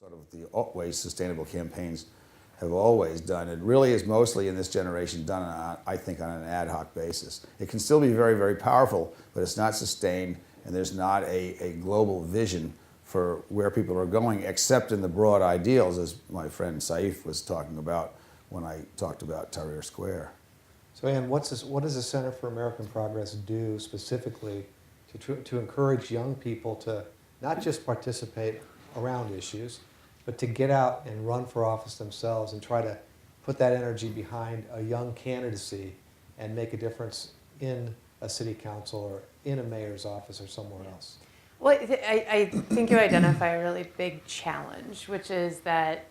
sort of the way sustainable campaigns have always done. It really is mostly in this generation done, I think, on an ad hoc basis. It can still be very, very powerful, but it's not sustained, and there's not a global vision for where people are going, except in the broad ideals, as my friend Saif was talking about when I talked about Tahrir Square. So, Ann, what does the Center for American Progress do specifically to encourage young people to not just participate around issues, but to get out and run for office themselves and try to put that energy behind a young candidacy and make a difference in a city council or in a mayor's office or somewhere else? Well, I think you identify a really big challenge, which is that,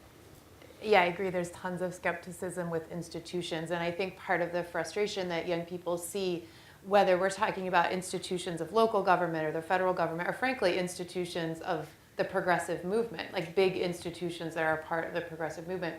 yeah, I agree, there's tons of skepticism with institutions, and I think part of the frustration that young people see, whether we're talking about institutions of local government or the federal government, or frankly, institutions of the progressive movement, like big institutions that are a part of the progressive movement,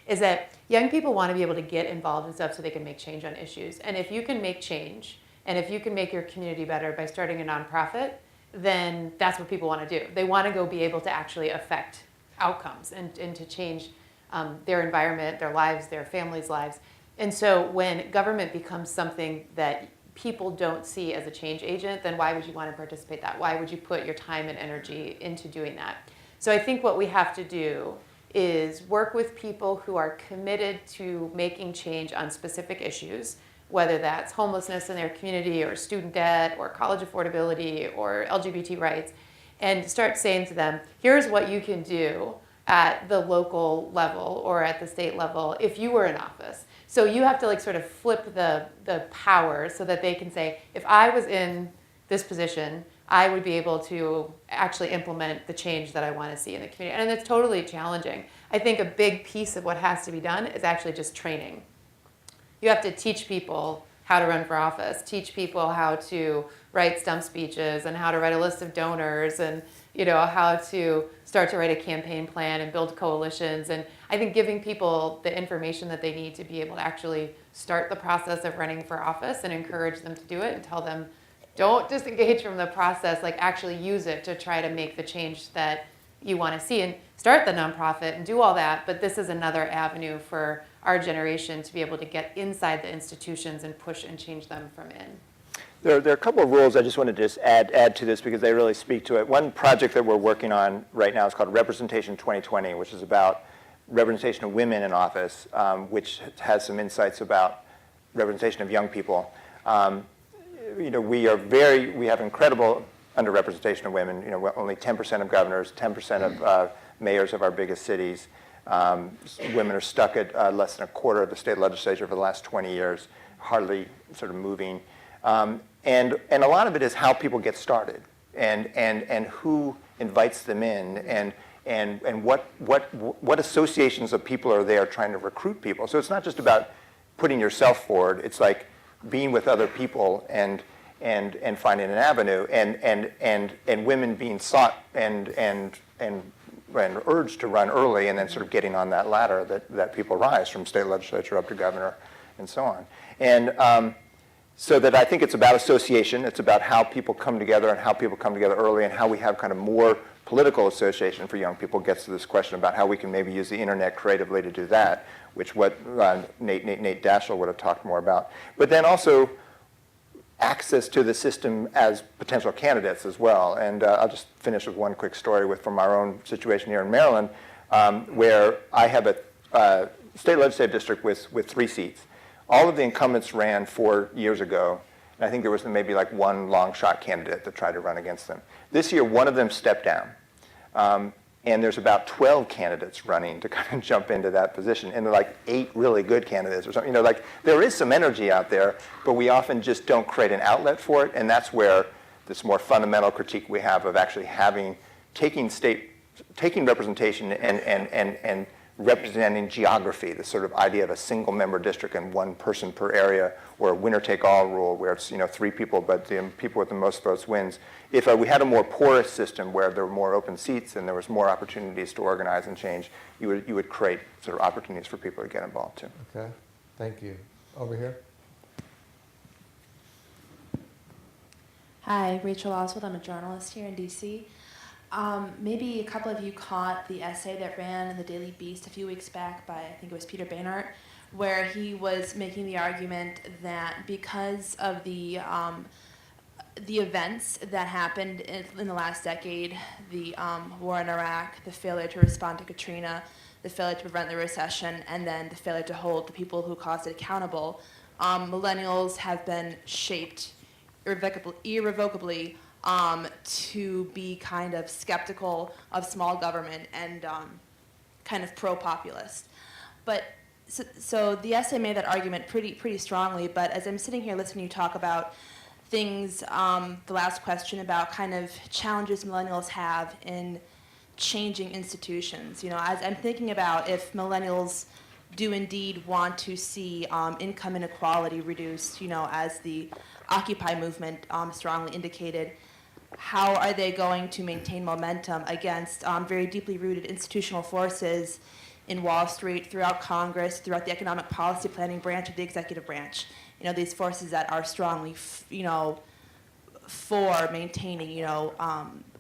is that young people want to be able to get involved in stuff so they can make change on issues. And if you can make change, and if you can make your community better by starting a nonprofit, then that's what people want to do. They want to go be able to actually affect outcomes and to change their environment, their lives, their families' lives. And so when government becomes something that people don't see as a change agent, then why would you want to participate in that? Why would you put your time and energy into doing that? So I think what we have to do is work with people who are committed to making change on specific issues, whether that's homelessness in their community or student debt or college affordability or LGBT rights, and start saying to them, here's what you can do at the local level or at the state level if you were in office. So you have to sort of flip the power so that they can say, if I was in this position, I would be able to actually implement the change that I want to see in the community. And it's totally challenging. I think a big piece of what has to be done is actually just training. You have to teach people how to run for office, teach people how to write stump speeches and how to write a list of donors and how to start to write a campaign plan and build coalitions. And I think giving people the information that they need to be able to actually start the process of running for office and encourage them to do it and tell them, don't disengage from the process, actually use it to try to make the change that you want to see and start the nonprofit and do all that. But this is another avenue for our generation to be able to get inside the institutions and push and change them from in. There are a couple of rules I just wanted to just add to this because they really speak to it. One project that we're working on right now is called Representation 2020, which is about representation of women in office, which has some insights about representation of young people. We have incredible underrepresentation of women. Only 10% of governors, 10% of mayors of our biggest cities. Women are stuck at less than a quarter of the state legislature for the last 20 years, hardly sort of moving. And a lot of it is how people get started and who invites them in and what associations of people are there trying to recruit people. So it's not just about putting yourself forward. It's like being with other people and finding an avenue and women being sought and urged to run early and then sort of getting on that ladder that people rise from state legislature up to governor and so on. And so that I think it's about association. It's about how people come together and how people come together early and how we have kind of more political association for young people gets to this question about how we can maybe use the internet creatively to do that, which what Nate Daschle would have talked more about. But then also access to the system as potential candidates as well. And I'll just finish with one quick story from our own situation here in Maryland, where I have a state legislative district with 3 seats. All of the incumbents ran 4 years ago, and I think there was maybe one long shot candidate that tried to run against them. This year, one of them stepped down, and there's about 12 candidates running to kind of jump into that position, and they're 8 really good candidates or something. There is some energy out there, but we often just don't create an outlet for it, and that's where this more fundamental critique we have of actually taking representation and representing geography, the sort of idea of a single member district and one person per area, or a winner-take-all rule where it's 3 people, but the people with the most votes wins. If we had a more porous system where there were more open seats and there was more opportunities to organize and change, you would create sort of opportunities for people to get involved too. Okay, thank you. Over here. Hi, Rachel Oswald. I'm a journalist here in DC. Maybe a couple of you caught the essay that ran in the Daily Beast a few weeks back by, I think it was Peter Baynart, where he was making the argument that because of the events that happened in the last decade, the war in Iraq, the failure to respond to Katrina, the failure to prevent the recession, and then the failure to hold the people who caused it accountable, millennials have been shaped irrevocably to be kind of skeptical of small government and kind of pro-populist. But so the essay made that argument pretty strongly, but as I'm sitting here listening to you talk about things, the last question about kind of challenges millennials have in changing institutions, as I'm thinking about if millennials do indeed want to see income inequality reduced, as the Occupy movement strongly indicated, how are they going to maintain momentum against very deeply rooted institutional forces in Wall Street, throughout Congress, throughout the economic policy planning branch of the executive branch? These forces that are strongly, for maintaining,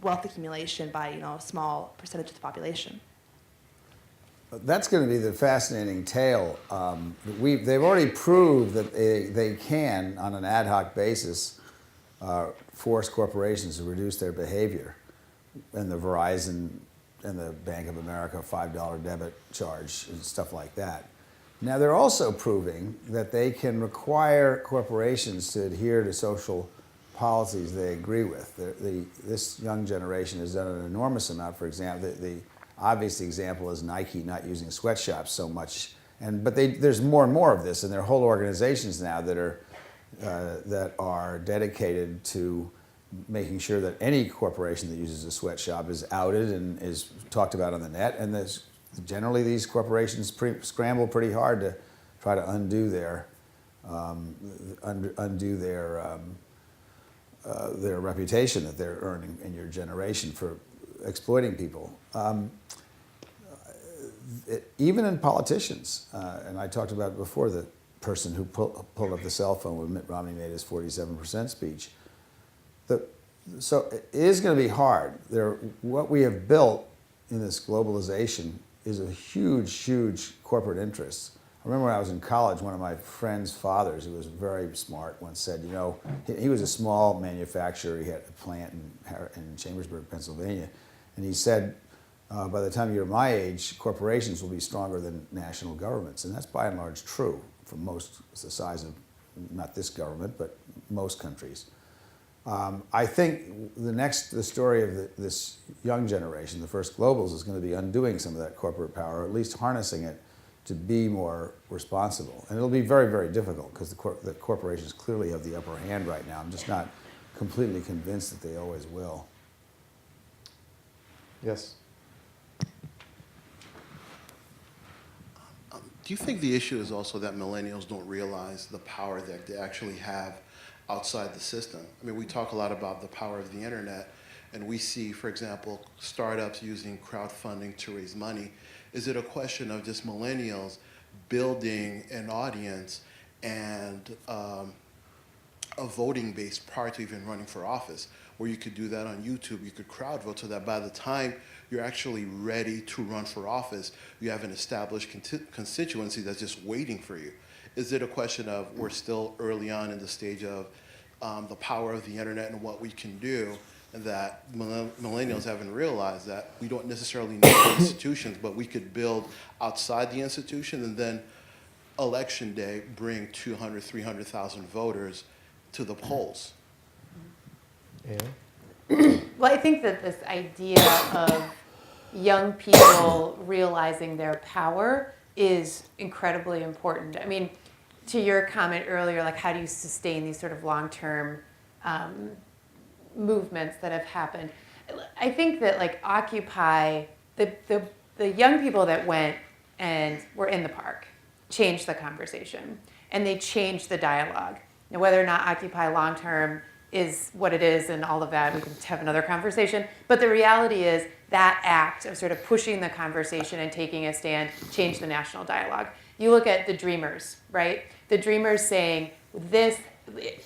wealth accumulation by, a small percentage of the population. That's going to be the fascinating tale. They've already proved that they can, on an ad hoc basis, force corporations to reduce their behavior. And the Verizon and the Bank of America $5 debit charge and stuff like that. Now they're also proving that they can require corporations to adhere to social policies they agree with. This young generation has done an enormous amount. For example, the obvious example is Nike not using sweatshops so much, but there's more and more of this, and there are whole organizations now that are dedicated to making sure that any corporation that uses a sweatshop is outed and is talked about on the net. And generally, these corporations scramble pretty hard to try to undo their reputation that they're earning in your generation for exploiting people. Even in politicians, and I talked about before, the person who pulled up the cell phone when Mitt Romney made his 47% speech. So it is going to be hard. What we have built in this globalization is a huge corporate interest. I remember when I was in college, one of my friend's fathers, who was very smart, once said, he was a small manufacturer. He had a plant in Chambersburg, Pennsylvania. And he said, by the time you're my age, corporations will be stronger than national governments. And that's by and large true for most, the size of, not this government, but most countries. I think the story of this young generation, the first globals, is going to be undoing some of that corporate power, or at least harnessing it to be more responsible. And it'll be very difficult because the corporations clearly have the upper hand right now. I'm just not completely convinced that they always will. Yes. Do you think the issue is also that millennials don't realize the power that they actually have outside the system? I mean, we talk a lot about the power of the internet, and we see, for example, startups using crowdfunding to raise money. Is it a question of just millennials building an audience and a voting base prior to even running for office, where you could do that on YouTube, you could crowd vote, so that by the time you're actually ready to run for office, you have an established constituency that's just waiting for you? Is it a question of we're still early on in the stage of the power of the internet and what we can do, and that millennials haven't realized that we don't necessarily need the institutions, but we could build outside the institution, and then election day bring 200, 300,000 voters to the polls? Yeah. Well, I think that this idea of young people realizing their power is incredibly important. I mean, to your comment earlier, like how do you sustain these sort of long-term movements that have happened? I think that like Occupy, the young people that went and were in the park changed the conversation, and they changed the dialogue. Now, whether or not Occupy long-term is what it is and all of that, we can have another conversation. But the reality is that act of sort of pushing the conversation and taking a stand changed the national dialogue. You look at the Dreamers, right? The Dreamers saying this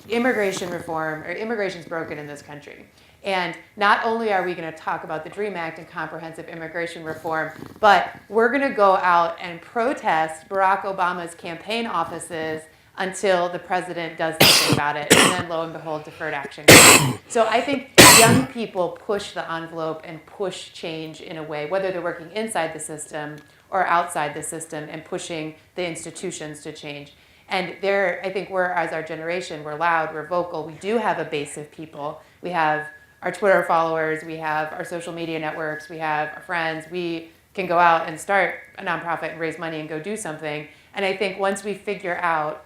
immigration reform or immigration's broken in this country. And not only are we going to talk about the DREAM Act and comprehensive immigration reform, but we're going to go out and protest Barack Obama's campaign offices until the president does something about it. And then lo and behold, deferred action comes. So I think young people push the envelope and push change in a way, whether they're working inside the system or outside the system and pushing the institutions to change. And I think as our generation, we're loud, we're vocal. We do have a base of people. We have our Twitter followers, we have our social media networks, we have our friends. We can go out and start a nonprofit and raise money and go do something. And I think once we figure out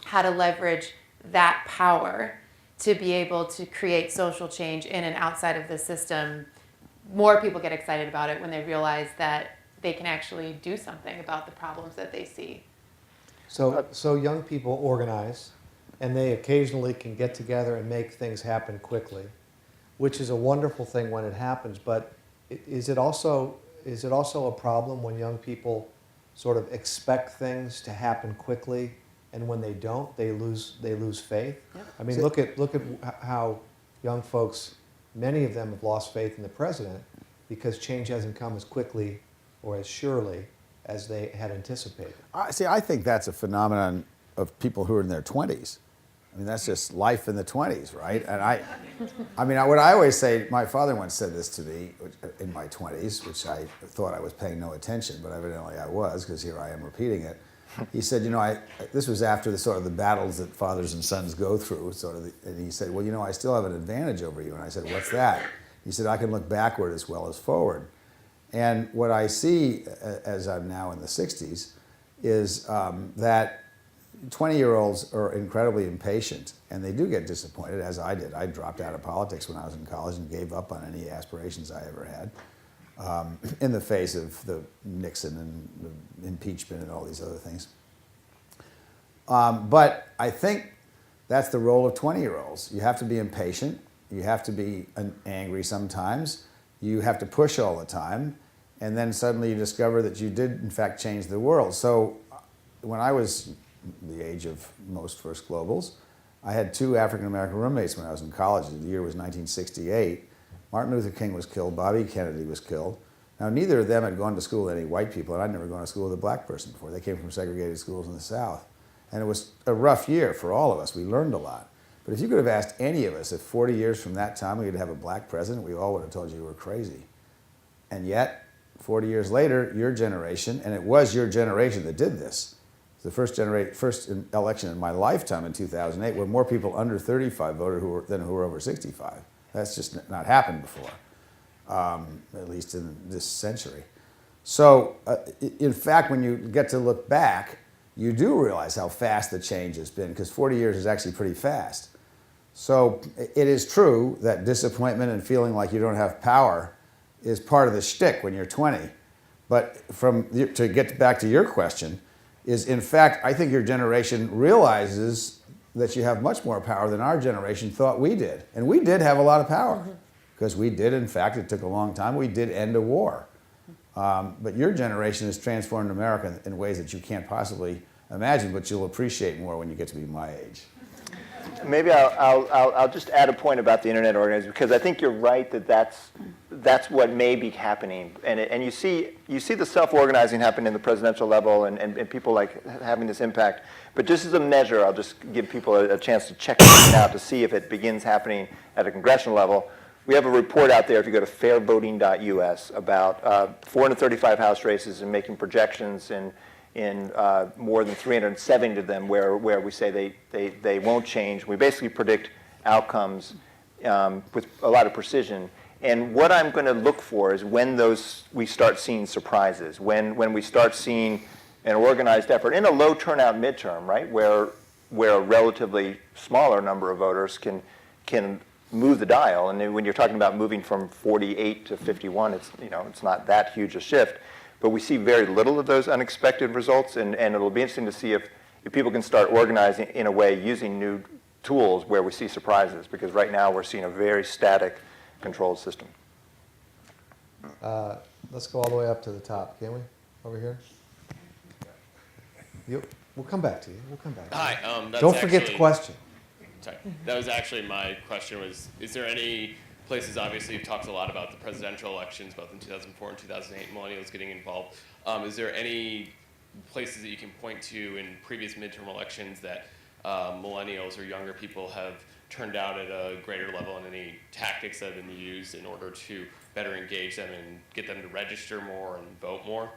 how to leverage that power to be able to create social change in and outside of the system, more people get excited about it when they realize that they can actually do something about the problems that they see. So young people organize, and they occasionally can get together and make things happen quickly, which is a wonderful thing when it happens. But is it also a problem when young people sort of expect things to happen quickly, and when they don't, they lose faith? Yep. I mean, look at how young folks, many of them have lost faith in the president because change hasn't come as quickly or as surely as they had anticipated. I think that's a phenomenon of people who are in their 20s. I mean, that's just life in the 20s, right? And what I always say, my father once said this to me in my 20s, which I thought I was paying no attention, but evidently I was, because here I am repeating it. He said, this was after the sort of the battles that fathers and sons go through, and he said, well, I still have an advantage over you. And I said, what's that? He said, I can look backward as well as forward. And what I see, as I'm now in the 60s, is that 20-year-olds are incredibly impatient, and they do get disappointed, as I did. I dropped out of politics when I was in college and gave up on any aspirations I ever had in the face of the Nixon and the impeachment and all these other things. But I think that's the role of 20-year-olds. You have to be impatient. You have to be angry sometimes. You have to push all the time. And then suddenly you discover that you did, in fact, change the world. So when I was the age of most First Globals, I had 2 African-American roommates when I was in college. The year was 1968. Martin Luther King was killed. Bobby Kennedy was killed. Now, neither of them had gone to school with any white people, and I'd never gone to school with a black person before. They came from segregated schools in the South. And it was a rough year for all of us. We learned a lot. But if you could have asked any of us if 40 years from that time we could have a black president, we all would have told you were crazy. And yet, 40 years later, your generation, and it was your generation that did this. The first election in my lifetime in 2008 where more people under 35 voted than who were over 65. That's just not happened before, at least in this century. So, in fact, when you get to look back, you do realize how fast the change has been, because 40 years is actually pretty fast. So it is true that disappointment and feeling like you don't have power is part of the shtick when you're 20. But to get back to your question, is in fact, I think your generation realizes that you have much more power than our generation thought we did. And we did have a lot of power, because we did, in fact, it took a long time, we did end a war. But your generation has transformed America in ways that you can't possibly imagine, but you'll appreciate more when you get to be my age. Maybe I'll just add a point about the internet organizing, because I think you're right that that's what may be happening, and you see the self-organizing happen in the presidential level and people like having this impact. But just as a measure, I'll just give people a chance to check it out to see if it begins happening at a congressional level. We have a report out there, if you go to fairvoting.us, about 435 House races and making projections in more than 370 of them where we say they won't change. We basically predict outcomes with a lot of precision. And what I'm going to look for is when we start seeing surprises, when we start seeing an organized effort in a low turnout midterm, right, where a relatively smaller number of voters can move the dial. And then when you're talking about moving from 48 to 51, it's not that huge a shift. But we see very little of those unexpected results, and it'll be interesting to see if people can start organizing in a way using new tools where we see surprises, because right now we're seeing a very static controlled system. Let's go all the way up to the top, can we? Over here? We'll come back to you. We'll come back to you. Hi. Don't forget the question. Sorry. That was actually my question was, is there any places, obviously, you've talked a lot about the presidential elections, both in 2004 and 2008, millennials getting involved. Is there any places that you can point to in previous midterm elections that millennials or younger people have turned out at a greater level, and any tactics that have been used in order to better engage them and get them to register more and vote more?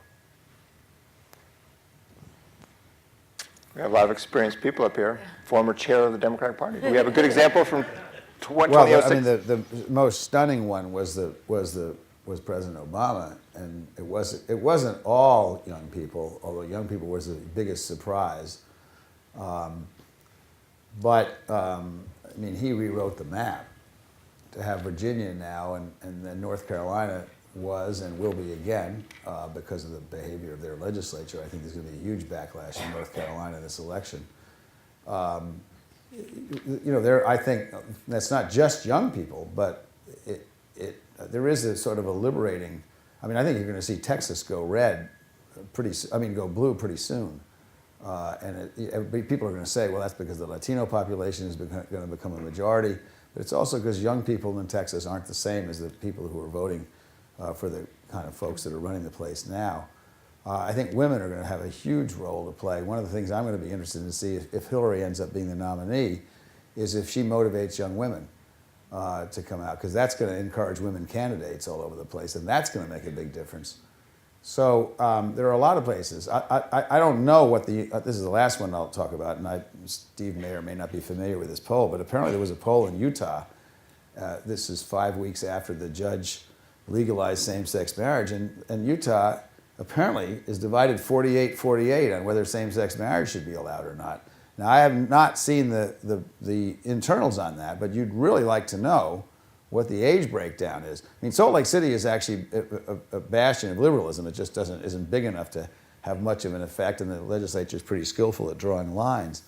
We have a lot of experienced people up here. Former chair of the Democratic Party. Do we have a good example from Well, 2006? I mean, the most stunning one was President Obama, and it wasn't all young people, although young people was the biggest surprise. I mean, he rewrote the map to have Virginia now, and then North Carolina was and will be again because of the behavior of their legislature. I think there's going to be a huge backlash in North Carolina in this election. I think that's not just young people, but there is a sort of a liberating. I mean, I think you're going to see Texas go go blue pretty soon. People are going to say, well, that's because the Latino population is going to become a majority, but it's also because young people in Texas aren't the same as the people who are voting for the kind of folks that are running the place now. I think women are going to have a huge role to play. One of the things I'm going to be interested to see if Hillary ends up being the nominee is if she motivates young women to come out, because that's going to encourage women candidates all over the place, and that's going to make a big difference. So there are a lot of places. I don't know what this is the last one I'll talk about, and Steve may or may not be familiar with this poll, but apparently there was a poll in Utah. This is 5 weeks after the judge legalized same-sex marriage, and Utah apparently is divided 48-48 on whether same-sex marriage should be allowed or not. Now, I have not seen the internals on that, but you'd really like to know what the age breakdown is. I mean, Salt Lake City is actually a bastion of liberalism. It just isn't big enough to have much of an effect, and the legislature is pretty skillful at drawing lines.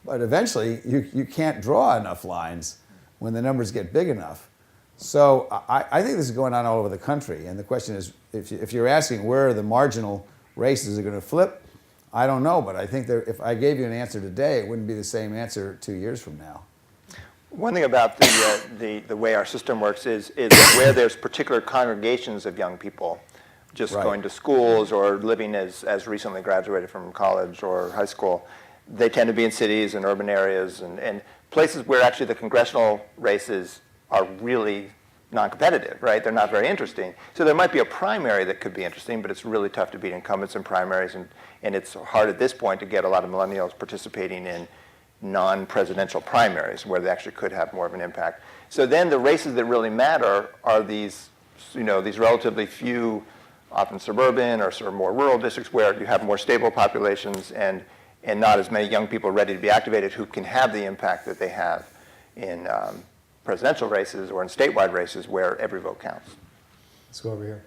But eventually, you can't draw enough lines when the numbers get big enough. So I think this is going on all over the country, and the question is, if you're asking where the marginal races are going to flip, I don't know, but I think if I gave you an answer today, it wouldn't be the same answer 2 years from now. One thing about the way our system works is that where there's particular congregations of young people just Right. going to schools or living as recently graduated from college or high school, they tend to be in cities and urban areas and places where actually the congressional races are really non-competitive, right? They're not very interesting. So there might be a primary that could be interesting, but it's really tough to beat incumbents in primaries, and it's hard at this point to get a lot of millennials participating in non-presidential primaries where they actually could have more of an impact. So then the races that really matter are these relatively few, often suburban or sort of more rural districts where you have more stable populations and not as many young people ready to be activated who can have the impact that they have in presidential races or in statewide races where every vote counts. Let's go over here.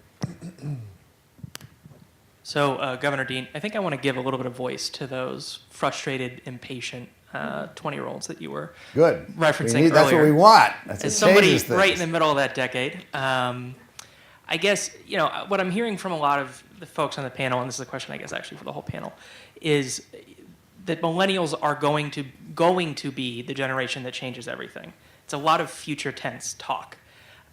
So, Governor Dean, I think I want to give a little bit of voice to those frustrated, impatient 20-year-olds that you were Good. referencing That's what earlier. we want. That's As what somebody changes things. right in the middle of that decade, I guess, what I'm hearing from a lot of the folks on the panel, and this is a question I guess actually for the whole panel, is that millennials are going to be the generation that changes everything. It's a lot of future tense talk.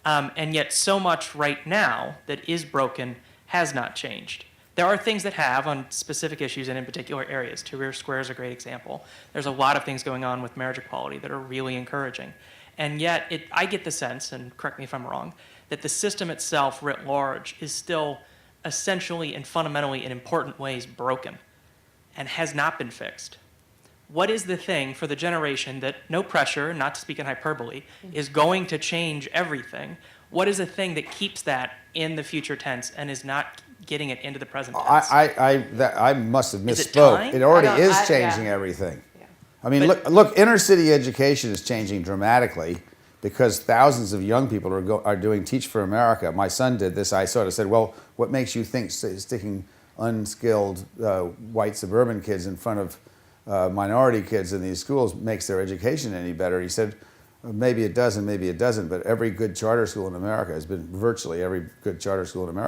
And yet so much right now that is broken has not changed. There are things that have on specific issues and in particular areas. Tahrir Square is a great example. There's a lot of things going on with marriage equality that are really encouraging. And yet I get the sense, and correct me if I'm wrong, that the system itself writ large is still essentially and fundamentally in important ways broken and has not been fixed. What is the thing for the generation that, no pressure, not to speak in hyperbole, is going to change everything? What is the thing that keeps that in the future tense and is not getting it into the present tense? I must have Is it misspoke. time? It already I don't- is I- changing yeah. everything. Yeah. I mean, But- look, inner city education is changing dramatically because thousands of young people are doing Teach for America. My son did this. I sort of said, well, what makes you think sticking unskilled white suburban kids in front of minority kids in these schools makes their education any better? He said, maybe it does and maybe it doesn't, but virtually every good charter school in America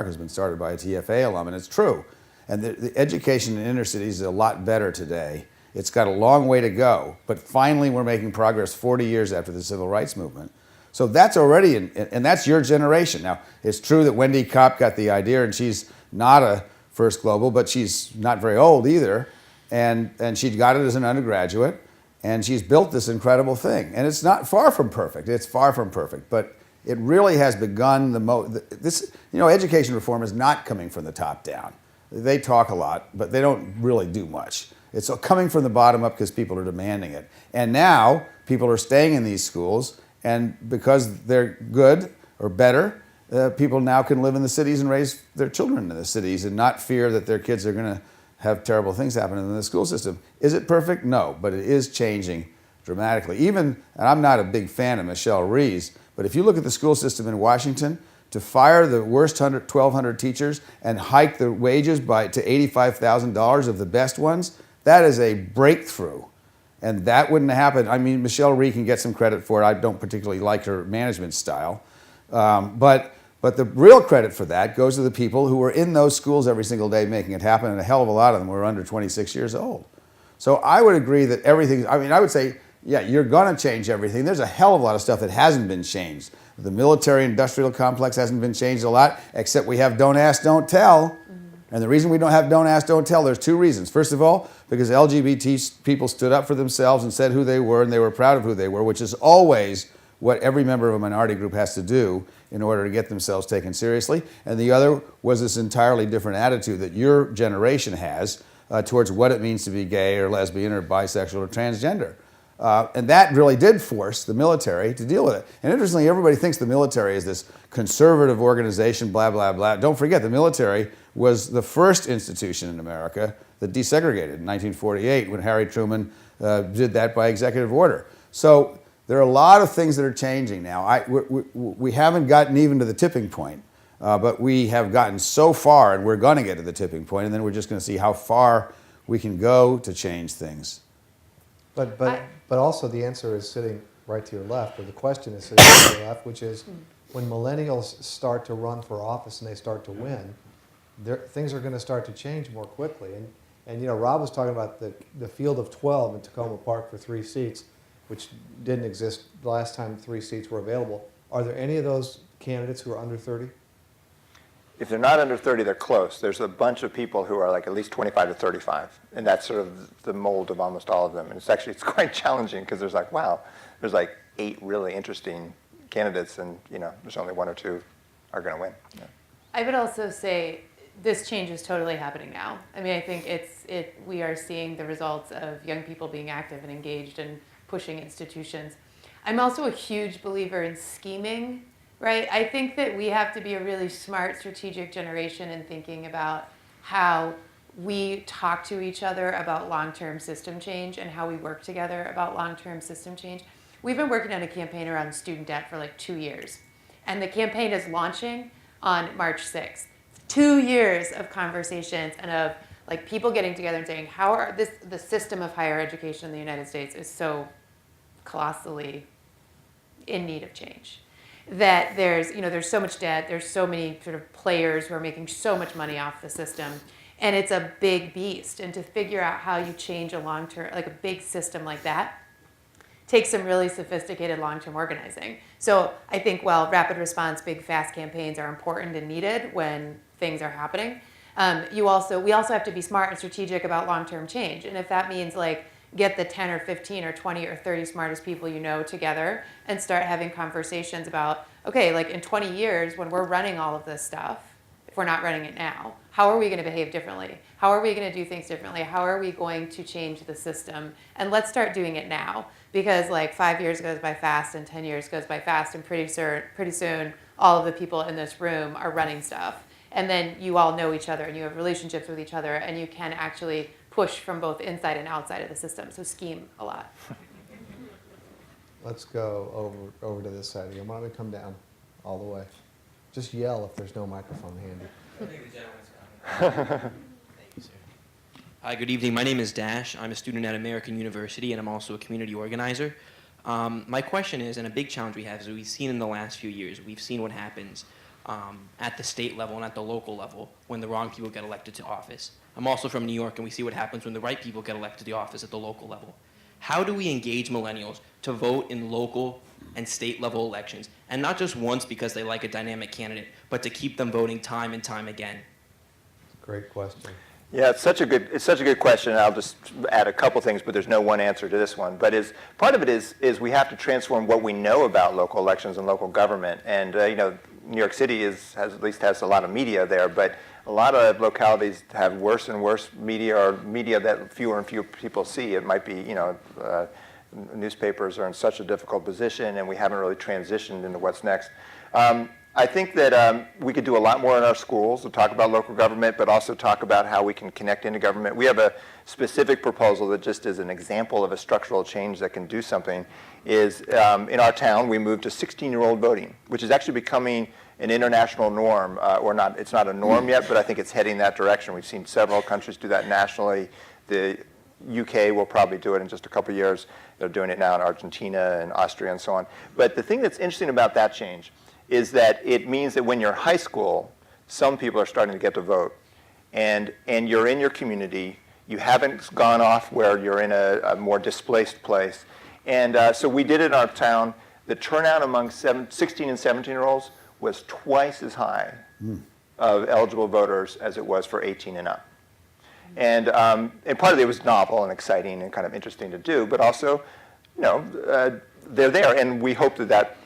has been started by a TFA alum, and it's true. And the education in inner cities is a lot better today. It's got a long way to go, but finally we're making progress 40 years after the civil rights movement. So that's already, and that's your generation. Now, it's true that Wendy Kopp got the idea, and she's not a first global, but she's not very old either. And she got it as an undergraduate, and she's built this incredible thing. And it's not far from perfect. It's far from perfect, but it really has begun education reform is not coming from the top down. They talk a lot, but they don't really do much. It's coming from the bottom up because people are demanding it. And now people are staying in these schools, and because they're good or better, people now can live in the cities and raise their children in the cities and not fear that their kids are going to have terrible things happen in the school system. Is it perfect? No, but it is changing dramatically. Even, and I'm not a big fan of Michelle Rees, but if you look at the school system in Washington, to fire the worst 1,200 teachers and hike the wages to $85,000 of the best ones, that is a breakthrough. And that wouldn't happen. I mean, Michelle Reed can get some credit for it. I don't particularly like her management style. But the real credit for that goes to the people who were in those schools every single day making it happen, and a hell of a lot of them were under 26 years old. So I would agree that I would say, yeah, you're going to change everything. There's a hell of a lot of stuff that hasn't been changed. The military-industrial complex hasn't been changed a lot, except we have don't ask, don't tell. And the reason we don't have don't ask, don't tell, there's two reasons. First of all, because LGBT people stood up for themselves and said who they were, and they were proud of who they were, which is always what every member of a minority group has to do in order to get themselves taken seriously. And the other was this entirely different attitude that your generation has towards what it means to be gay or lesbian or bisexual or transgender. And that really did force the military to deal with it. And interestingly, everybody thinks the military is this conservative organization, blah, blah, blah. Don't forget, the military was the first institution in America that desegregated in 1948 when Harry Truman did that by executive order. So there are a lot of things that are changing now. We haven't gotten even to the tipping point, but we have gotten so far, and we're going to get to the tipping point, and then we're just going to see how far we can go to change things. But also the answer is sitting right to your left, or the question is sitting to your left, which is when millennials start to run for office and they start to win, things are going to start to change more quickly. And Rob was talking about the field of 12 in Tacoma Park for 3 seats, which didn't exist the last time 3 seats were available. Are there any of those candidates who are under 30? If they're not under 30, they're close. There's a bunch of people who are like at least 25 to 35, and that's sort of the mold of almost all of them. And it's quite challenging because there's like, wow, there's like 8 really interesting candidates, and there's only 1 or 2 are going to win. Yeah. I would also say this change is totally happening now. I mean, I think we are seeing the results of young people being active and engaged and pushing institutions. I'm also a huge believer in scheming, right? I think that we have to be a really smart, strategic generation in thinking about how we talk to each other about long-term system change and how we work together about long-term system change. We've been working on a campaign around student debt for like 2 years, and the campaign is launching on March 6th. 2 years of conversations and of like people getting together and saying the system of higher education in the United States is so colossally in need of change. That there's so much debt, there's so many sort of players who are making so much money off the system, and it's a big beast. And to figure out how you change a long-term, like a big system like that, takes some really sophisticated long-term organizing. So I think while rapid response, big, fast campaigns are important and needed when things are happening, we also have to be smart and strategic about long-term change. And if that means like get the 10 or 15 or 20 or 30 smartest people together and start having conversations about, okay, like in 20 years when we're running all of this stuff, if we're not running it now, how are we going to behave differently? How are we going to do things differently? How are we going to change the system? And let's start doing it now, because like 5 years goes by fast and 10 years goes by fast, and pretty soon all of the people in this room are running stuff. And then you all know each other and you have relationships with each other, and you can actually push from both inside and outside of the system. So scheme a lot. Let's go over to this side again. Why don't we come down all the way? Just yell if there's no microphone handy. I think the gentleman's coming. Thank you, sir. Hi, good evening. My name is Dash. I'm a student at American University, and I'm also a community organizer. My question is, and a big challenge we have, is we've seen in the last few years, we've seen what happens at the state level and at the local level when the wrong people get elected to office. I'm also from New York, and we see what happens when the right people get elected to the office at the local level. How do we engage millennials to vote in local and state level elections, and not just once because they like a dynamic candidate, but to keep them voting time and time again? Great question. Yeah, it's such a good question. I'll just add a couple things, but there's no one answer to this one. But part of it is we have to transform what we know about local elections and local government. And New York City has a lot of media there, but a lot of localities have worse and worse media, or media that fewer and fewer people see. It might be newspapers are in such a difficult position, and we haven't really transitioned into what's next. I think that we could do a lot more in our schools to talk about local government, but also talk about how we can connect into government. We have a specific proposal that just is an example of a structural change that can do something. Is in our town, we moved to 16-year-old voting, which is actually becoming an international norm, or not. It's not a norm yet, but I think it's heading that direction. We've seen several countries do that nationally. The UK will probably do it in just a couple of years. They're doing it now in Argentina and Austria and so on. But the thing that's interesting about that change is that it means that when you're in high school, some people are starting to get to vote. And you're in your community. You haven't gone off where you're in a more displaced place. And so we did it in our town. The turnout among 16 and 17-year-olds was twice as high of eligible voters as it was for 18 and up. And part of it was novel and exciting and kind of interesting to do, but also, they're there. And we hope that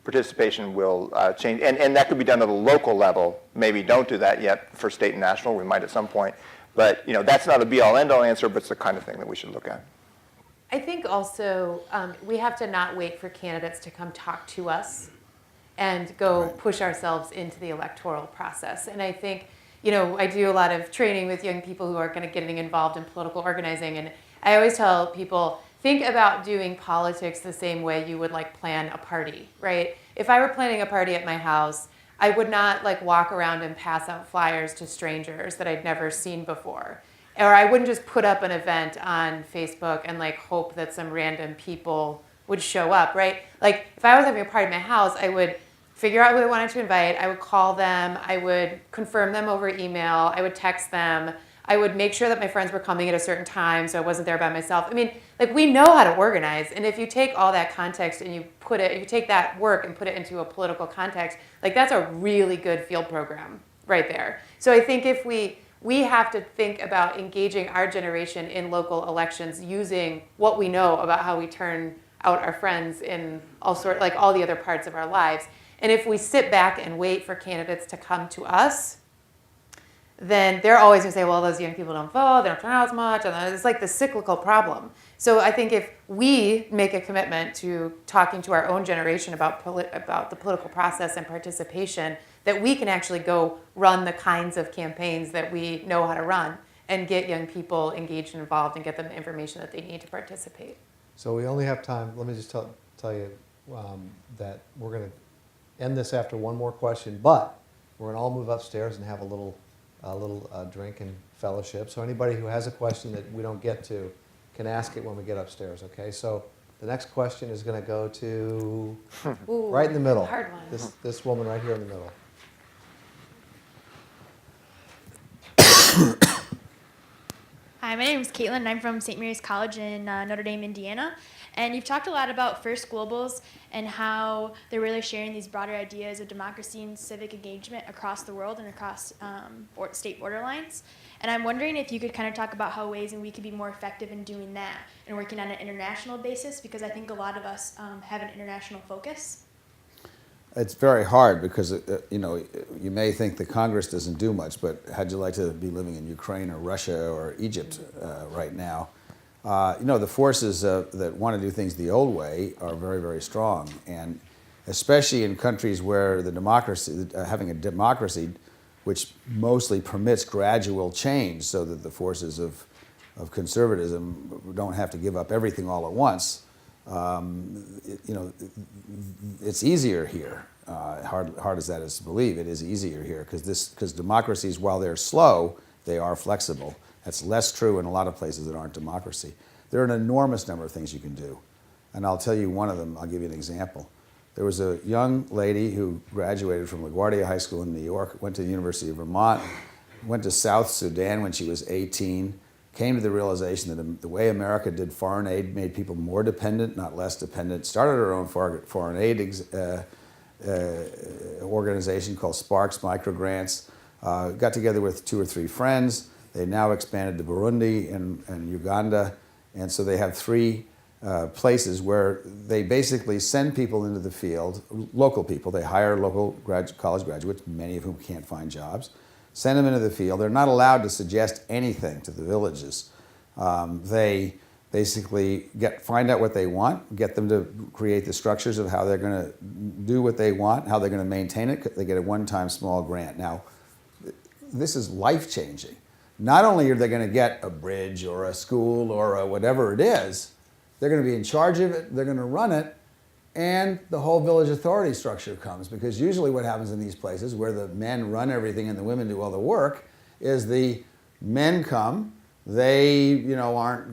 participation will change, and that could be done at a local level. Maybe don't do that yet for state and national. We might at some point, but that's not a be-all, end-all answer. But it's the kind of thing that we should look at. I think also we have to not wait for candidates to come talk to us and go push ourselves into the electoral process. And I think, I do a lot of training with young people who are kind of getting involved in political organizing, and I always tell people, think about doing politics the same way you would plan a party, right? If I were planning a party at my house, I would not walk around and pass out flyers to strangers that I'd never seen before. Or I wouldn't just put up an event on Facebook and hope that some random people would show up, right? If I was having a party at my house, I would figure out who I wanted to invite, I would call them, I would confirm them over email, I would text them, I would make sure that my friends were coming at a certain time so I wasn't there by myself. I mean, we know how to organize, and if you take all that context and you take that work and put it into a political context, that's a really good field program right there. So I think if we have to think about engaging our generation in local elections using what we know about how we turn out our friends in all the other parts of our lives. And if we sit back and wait for candidates to come to us, then they're always going to say, well, those young people don't vote, they don't turn out as much, and it's the cyclical problem. So I think if we make a commitment to talking to our own generation about the political process and participation, that we can actually go run the kinds of campaigns that we know how to run and get young people engaged and involved and get them the information that they need to participate. So we only have time. Let me just tell you that we're going to end this after one more question, but we're going to all move upstairs and have a little drink and fellowship. So anybody who has a question that we don't get to can ask it when we get upstairs, okay? So the next question is going to go to right in the middle. Hard one. This woman right here in the middle. Hi, my name is Caitlin, and I'm from St. Mary's College in Notre Dame, Indiana. And you've talked a lot about First Globals and how they're really sharing these broader ideas of democracy and civic engagement across the world and across state borderlines. And I'm wondering if you could kind of talk about how ways and we could be more effective in doing that and working on an international basis, because I think a lot of us have an international focus. It's very hard because, you may think the Congress doesn't do much, but how'd you like to be living in Ukraine or Russia or Egypt right now? The forces that want to do things the old way are very, very strong. And especially in countries where the democracy, having a democracy which mostly permits gradual change so that the forces of conservatism don't have to give up everything all at once, it's easier here. Hard as that is to believe, it is easier here because democracies, while they're slow, they are flexible. That's less true in a lot of places that aren't democracy. There are an enormous number of things you can do, and I'll tell you one of them. I'll give you an example. There was a young lady who graduated from LaGuardia High School in New York, went to the University of Vermont, went to South Sudan when she was 18, came to the realization that the way America did foreign aid made people more dependent, not less dependent, started our own foreign aid organization called Sparks Microgrants, got together with 2 or 3 friends. They now expanded to Burundi and Uganda, and so they have 3 places where they basically send people into the field, local people. They hire local college graduates, many of whom can't find jobs, send them into the field. They're not allowed to suggest anything to the villages. They basically find out what they want, get them to create the structures of how they're going to do what they want, how they're going to maintain it. They get a one-time small grant. Now, this is life-changing. Not only are they going to get a bridge or a school or a whatever it is, they're going to be in charge of it, they're going to run it, and the whole village authority structure comes. Because usually what happens in these places where the men run everything and the women do all the work is the men come, they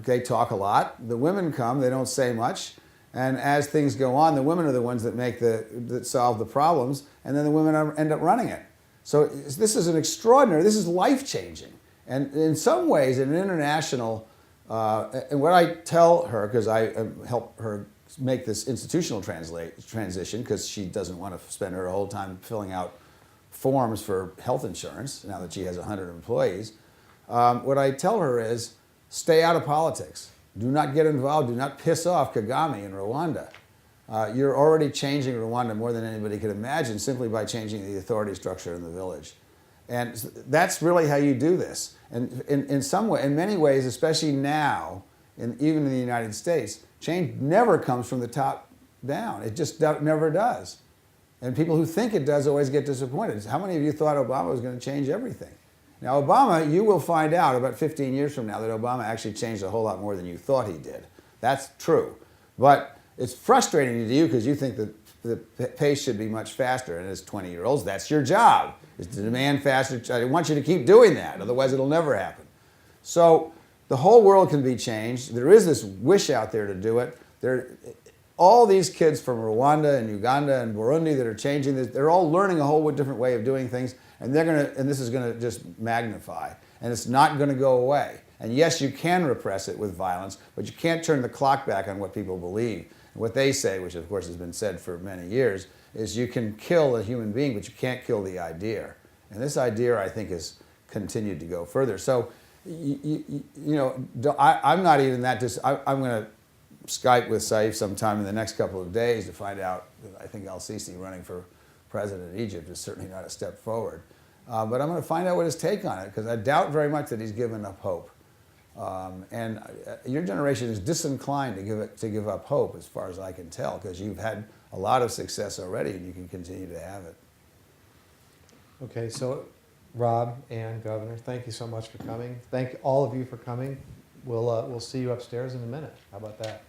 they talk a lot. The women come, they don't say much. And as things go on, the women are the ones that that solve the problems, and then the women end up running it. So this is this is life-changing. And in some ways, in an international, and what I tell her, because I help her make this institutional transition, because she doesn't want to spend her whole time filling out forms for health insurance now that she has 100 employees, what I tell her is, stay out of politics. Do not get involved. Do not piss off Kagame in Rwanda. You're already changing Rwanda more than anybody could imagine simply by changing the authority structure in the village. And that's really how you do this. And in many ways, especially now, even in the United States, change never comes from the top down. It just never does. And people who think it does always get disappointed. How many of you thought Obama was going to change everything? Now, Obama, you will find out about 15 years from now that Obama actually changed a whole lot more than you thought he did. That's true. But it's frustrating to you because you think that the pace should be much faster. And as 20-year-olds, that's your job, is to demand faster. I want you to keep doing that, otherwise it'll never happen. So the whole world can be changed. There is this wish out there to do it. All these kids from Rwanda and Uganda and Burundi that are changing this, they're all learning a whole different way of doing things, and this is going to just magnify, and it's not going to go away. And yes, you can repress it with violence, but you can't turn the clock back on what people believe. And what they say, which of course has been said for many years, is you can kill a human being, but you can't kill the idea. And this idea, I think, has continued to go further. So, I'm not even that. I'm going to Skype with Saif sometime in the next couple of days to find out. I think El-Sisi running for president of Egypt is certainly not a step forward. But I'm going to find out what his take on it, because I doubt very much that he's given up hope. And your generation is disinclined to give up hope, as far as I can tell, because you've had a lot of success already, and you can continue to have it. Okay, so Rob and Governor, thank you so much for coming. Thank all of you for coming. We'll see you upstairs in a minute. How about that?